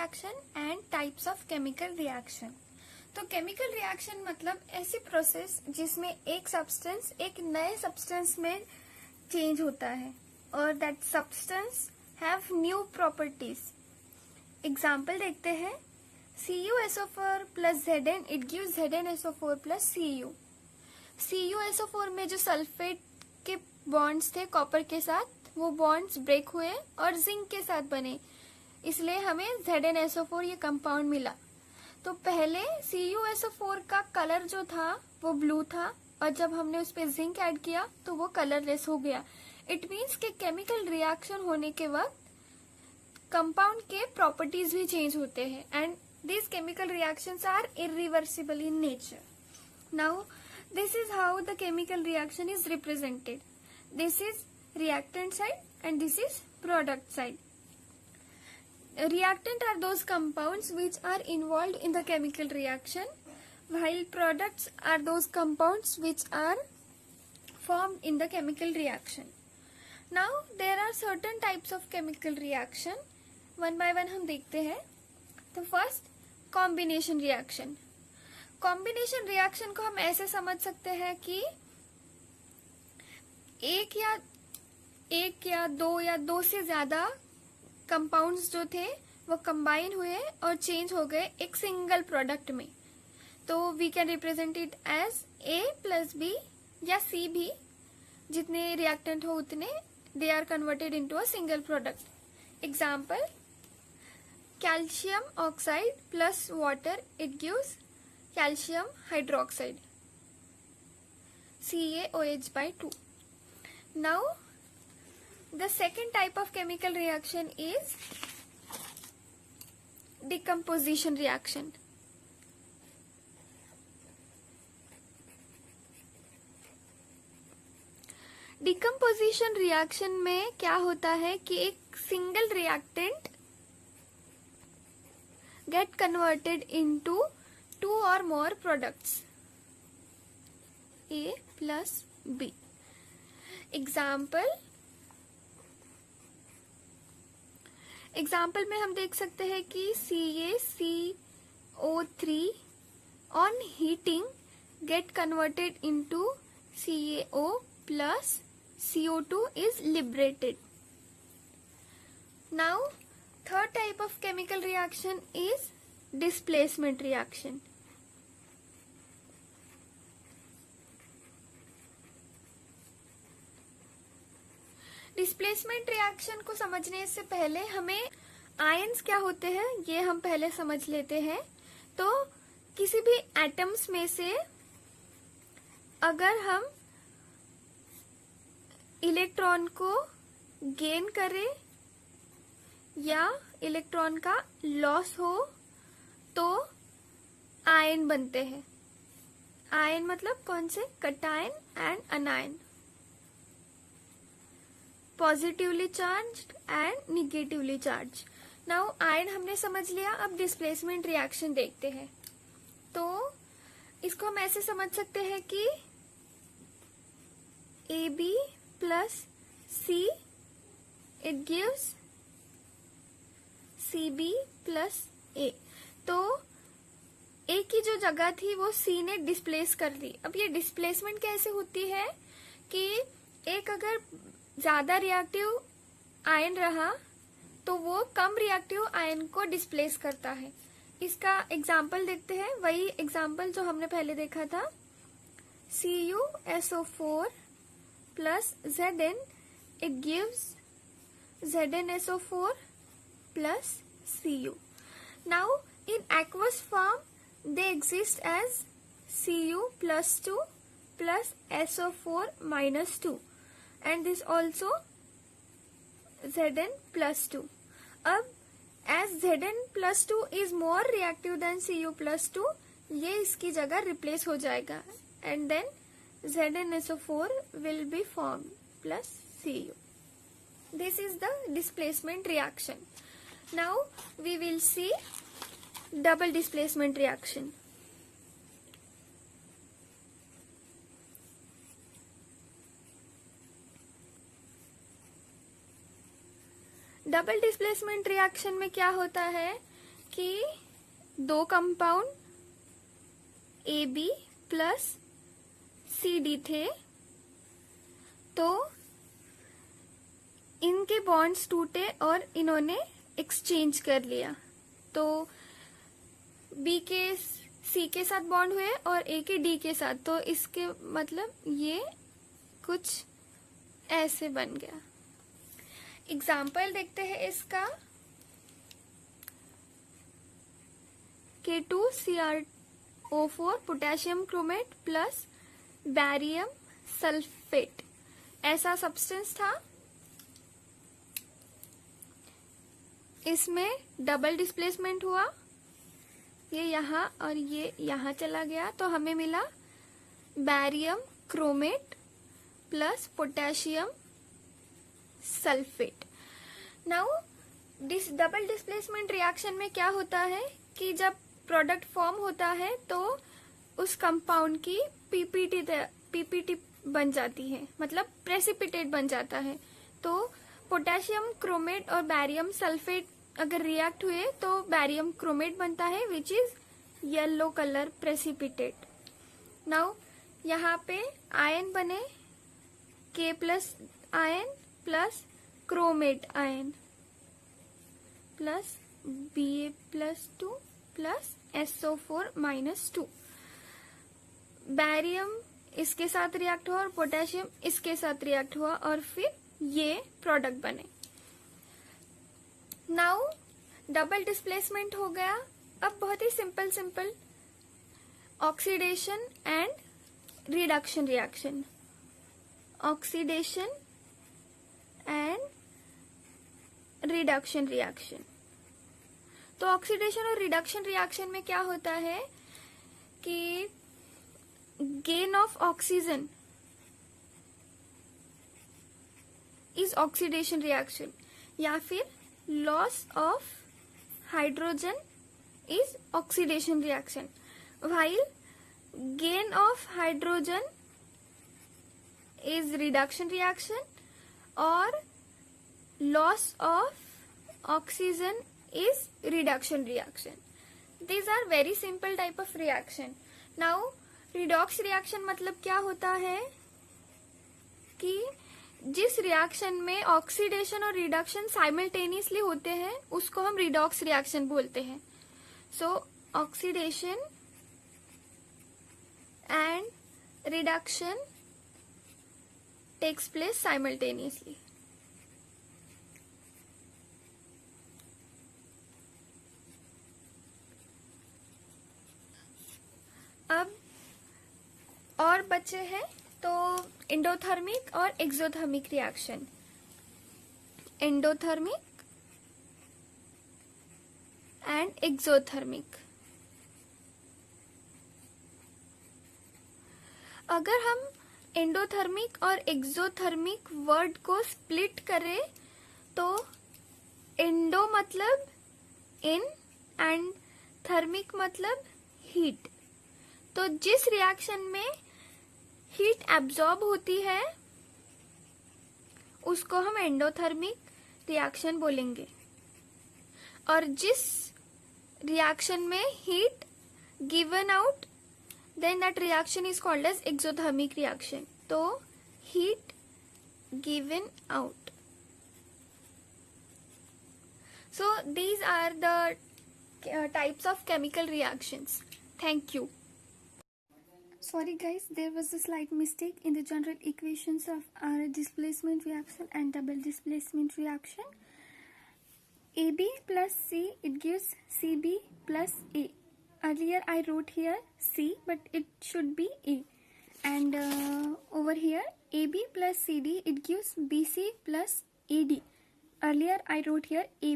Reaction and types of chemical reaction. तो chemical reaction मतलब ऐसी प्रोसेस जिसमें एक सब्सटेंस एक नए सब्सटेंस में चेंज होता है और that substance have new properties. Example देखते हैं, CuSO4 plus Zn it gives ZnSO4 plus Cu। CuSO4 में जो सल्फेट के बॉन्ड्स थे कॉपर के साथ, वो बॉन्ड्स ब्रेक हुए और जिंक के साथ बने, इसलिए हमें ZnSO4 ये कंपाउंड मिला। तो पहले CuSO4 का कलर जो था वो ब्लू था और जब हमने उस पर जिंक ऐड किया तो वो कलरलेस हो गया। इट मीन्स के केमिकल रिएक्शन होने के वक्त कंपाउंड के प्रॉपर्टीज भी चेंज होते हैं and these chemical reactions are irreversible in nature. Now, this is how the chemical reaction is represented. This is reactant side and this is product side. Reactant are those compounds which are involved in the chemical reaction, while products are those compounds which are formed in the chemical reaction. Now, there are certain types of chemical reaction. One by one हम देखते हैं। तो first combination reaction. Combination reaction को हम ऐसे समझ सकते हैं कि एक या दो से ज्यादा कंपाउंड्स जो थे वो कंबाइन हुए और चेंज हो गए एक सिंगल प्रोडक्ट में। तो we can represent it as A plus B या C भी, जितने रिएक्टेंट हो उतने they are converted into a single product. Example, calcium oxide plus water, it gives calcium hydroxide, CaOH/2. Now, the second type of chemical reaction is decomposition reaction. Decomposition reaction में क्या होता है कि एक single reactant get converted into two or more products A plus B. Example में हम देख सकते हैं कि CaCO3 on heating get converted into CaO plus CO2 is liberated. Now, third type of chemical reaction is displacement reaction. Displacement reaction को समझने से पहले हमें आयंस क्या होते हैं ये हम पहले समझ लेते हैं। तो किसी भी एटम्स में से अगर हम इलेक्ट्रॉन को गेन करें या इलेक्ट्रॉन का लॉस हो तो आयन बनते हैं। आयन मतलब कौन से? Cation and अनायन, positively charged and negatively charge. Now ion हमने समझ लिया, अब डिस्प्लेसमेंट रिएक्शन देखते हैं। तो इसको हम ऐसे समझ सकते हैं कि AB plus C it gives CB plus A। तो A की जो जगह थी वो C ने डिस्प्लेस कर दी। अब ये डिस्प्लेसमेंट कैसे होती है कि एक अगर ज्यादा रिएक्टिव आयन रहा तो वो कम रिएक्टिव आयन को डिस्प्लेस करता है। इसका एग्जाम्पल देखते हैं, वही एग्जाम्पल जो हमने पहले देखा था। CuSO4 plus Zn it gives ZnSO4 plus Cu. Now, in aqueous form, they exist as Cu plus 2 plus SO4 minus 2 and this also Zn plus 2. अब as Zn plus 2 is more reactive than Cu plus 2, ये इसकी जगह replace हो जाएगा and then ZnSO4 will be formed plus Cu. This is the displacement reaction. Now we will see double displacement reaction. Double displacement reaction में क्या होता है कि दो कंपाउंड AB प्लस CD थे, तो इनके बॉन्ड्स टूटे और इन्होंने एक्सचेंज कर लिया। तो B के C के साथ बॉन्ड हुए और A के D के साथ, तो इसके मतलब ये कुछ ऐसे बन गया। एग्जाम्पल देखते हैं इसका। K2CrO4 potassium chromate plus barium sulphate, ऐसा सब्सटेंस था। इसमें डबल डिस्प्लेसमेंट हुआ, ये यहाँ और ये यहाँ चला गया, तो हमें मिला barium chromate plus potassium sulphate. Now this double displacement reaction में क्या होता है कि जब प्रोडक्ट फॉर्म होता है तो उस कंपाउंड की पीपीटी बन जाती है, मतलब प्रेसिपिटेट बन जाता है। तो पोटेशियम क्रोमेट और बैरियम सल्फेट अगर रिएक्ट हुए तो बैरियम क्रोमेट बनता है, which is yellow colour precipitate. Now यहाँ पे आयन बने, K plus ion plus chromate ion plus Ba+2 plus SO4 -2। Barium इसके साथ रिएक्ट हुआ और पोटेशियम इसके साथ रिएक्ट हुआ और फिर ये प्रोडक्ट बने। नाउ डबल डिस्प्लेसमेंट हो गया। अब बहुत ही simple oxidation and reduction reaction, oxidation and reduction reaction. तो ऑक्सीडेशन और रिडक्शन रिएक्शन में क्या होता है कि gain of oxygen is oxidation reaction, या फिर loss of hydrogen is oxidation reaction, while gain of hydrogen is reduction reaction or loss of oxygen is reduction reaction. These are very simple type of reaction. Now redox reaction मतलब क्या होता है कि जिस reaction में oxidation और reduction simultaneously होते हैं उसको हम रिडॉक्स रिएक्शन बोलते हैं। सो oxidation and reduction takes place simultaneously. अब और बचे हैं तो एंडोथर्मिक और exothermic reaction. Endothermic and exothermic. अगर हम एंडोथर्मिक और एक्सोथर्मिक वर्ड को स्प्लिट करें तो एंडो मतलब इन एंड थर्मिक मतलब हीट। तो जिस रिएक्शन में हीट एब्जॉर्ब होती है उसको हम एंडोथर्मिक रिएक्शन बोलेंगे, और जिस रिएक्शन में heat given out then that reaction is called as exothermic reaction. So heat given out. So these are the types of chemical reactions. Thank you. Sorry guys, there was a slight mistake in the general equations of our displacement reaction and double displacement reaction. AB plus C, it gives CB plus A. Earlier I wrote here C, but it should be A. And over here AB plus CD, it gives BC plus AD. Earlier I wrote here AB.